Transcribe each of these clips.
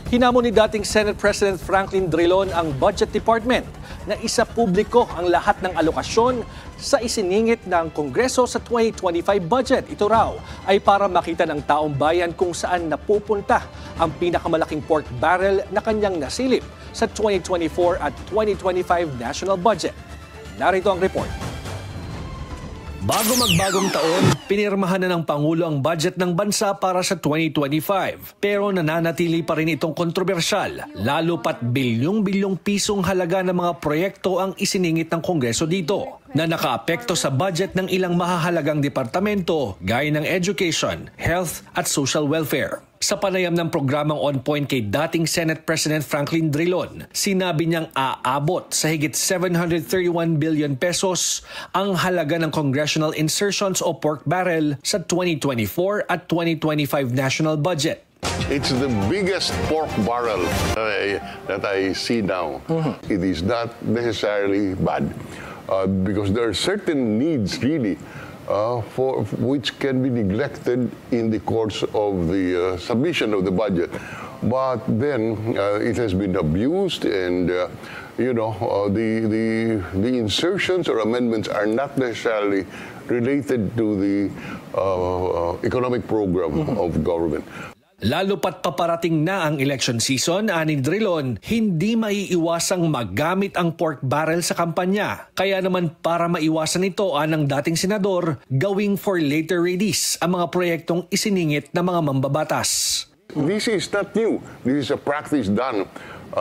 Hinamon ni dating Senate President Franklin Drilon ang Budget Department na isa publiko ang lahat ng alokasyon sa isiningit ng Kongreso sa 2025 budget. Ito raw ay para makita ng taong bayan kung saan napupunta ang pinakamalaking pork barrel na kanyang nasilip sa 2024 at 2025 national budget. Narito ang report. Bago magbagong taon, pinirmahan na ng Pangulo ang budget ng bansa para sa 2025. Pero nananatili pa rin itong kontrobersyal, lalo pat bilyong-bilyong pisong halaga ng mga proyekto ang isiningit ng Kongreso dito, na nakaapekto sa budget ng ilang mahahalagang departamento gaya ng Education, Health at Social Welfare. Sa panayam ng programang On Point kay dating Senate President Franklin Drilon, sinabi niyang aabot sa higit 731 billion pesos ang halaga ng congressional insertions o pork barrel sa 2024 at 2025 national budget. It's the biggest pork barrel that I see now. It is not necessarily bad because there are certain needs really for which can be neglected in the course of the submission of the budget. But then it has been abused, and the insertions or amendments are not necessarily related to the economic program of government. Lalo pat paparating na ang election season, ani Drilon, hindi maiiwasang magamit ang pork barrel sa kampanya. Kaya naman para maiwasan ito, anang dating senador, gawing for later release ang mga proyektong isiningit ng mga mambabatas. This is not new. This is a practice done.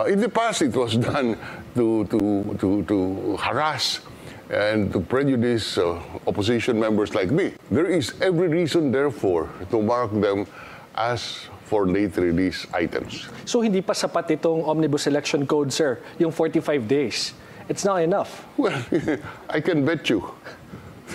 In the past, it was done to harass and to prejudice opposition members like me. There is every reason, therefore, to mark them as for late release items. So hindi pa sapat itong Omnibus Election Code, sir, yung 45 days. It's not enough. Well, I can bet you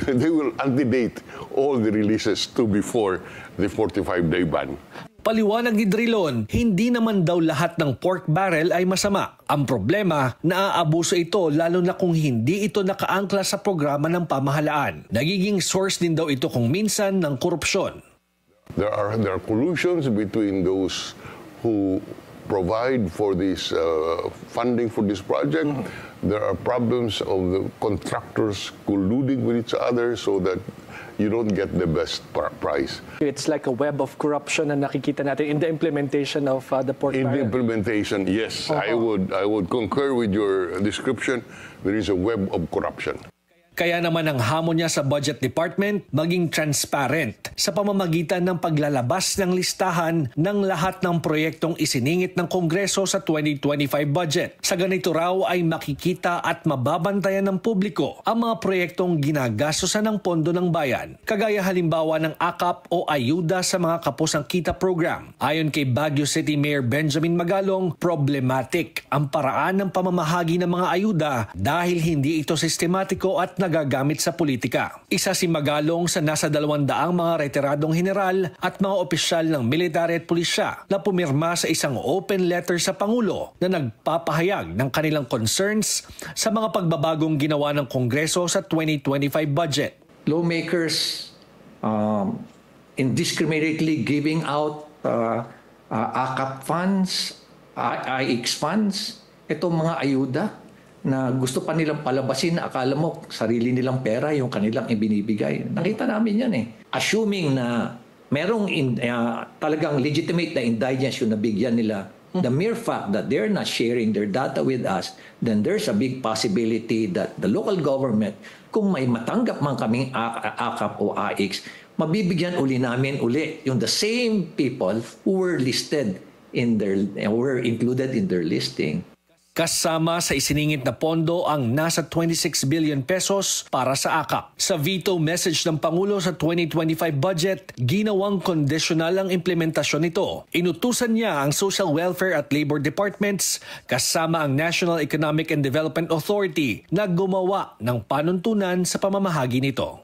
they will antedate all the releases to before the 45-day ban. Paliwanag ni Drilon, hindi naman daw lahat ng pork barrel ay masama. Ang problema, naaabuso ito lalo na kung hindi ito nakaangkla sa programa ng pamahalaan. Nagiging source din daw ito kung minsan ng korupsyon. There are collusions between those who provide for this funding for this project. There are problems of the contractors colluding with each other so that you don't get the best price. It's like a web of corruption na nakikita natin in the implementation of the pork barrel. In the implementation, yes. I would concur with your description. There is a web of corruption. Kaya naman ang hamon niya sa Budget Department maging transparent sa pamamagitan ng paglalabas ng listahan ng lahat ng proyektong isiningit ng Kongreso sa 2025 budget. Sa ganito raw ay makikita at mababantayan ng publiko ang mga proyektong ginagastosan ng pondo ng bayan, kagaya halimbawa ng AKAP o Ayuda sa mga Kapusang Kita program. Ayon kay Baguio City Mayor Benjamin Magalong, problematic ang paraan ng pamamahagi ng mga ayuda dahil hindi ito sistematiko at nagagamit sa politika. Isa si Magalong sa nasa 200 mga retiradong general at mga opisyal ng military at pulisya na pumirma sa isang open letter sa Pangulo na nagpapahayag ng kanilang concerns sa mga pagbabagong ginawa ng Kongreso sa 2025 budget. Lawmakers indiscriminately giving out AKAP funds, IX funds, itong mga ayuda na gusto pa nilang palabasin, akala mo sarili nilang pera yung kanilang ibinibigay. Nakita namin yan eh. Assuming na merong talagang legitimate na indigence yung nabigyan nila, the mere fact that they're not sharing their data with us, then there's a big possibility that the local government, kung may matanggap man kaming AKAP o AX, mabibigyan namin yung the same people who were listed in were included in their listing. Kasama sa isiningit na pondo ang nasa 26 billion pesos para sa AKAP. Sa veto message ng Pangulo sa 2025 budget, ginawang conditional ang implementasyon nito. Inutusan niya ang Social Welfare at Labor Departments kasama ang National Economic and Development Authority na gumawa ng panuntunan sa pamamahagi nito.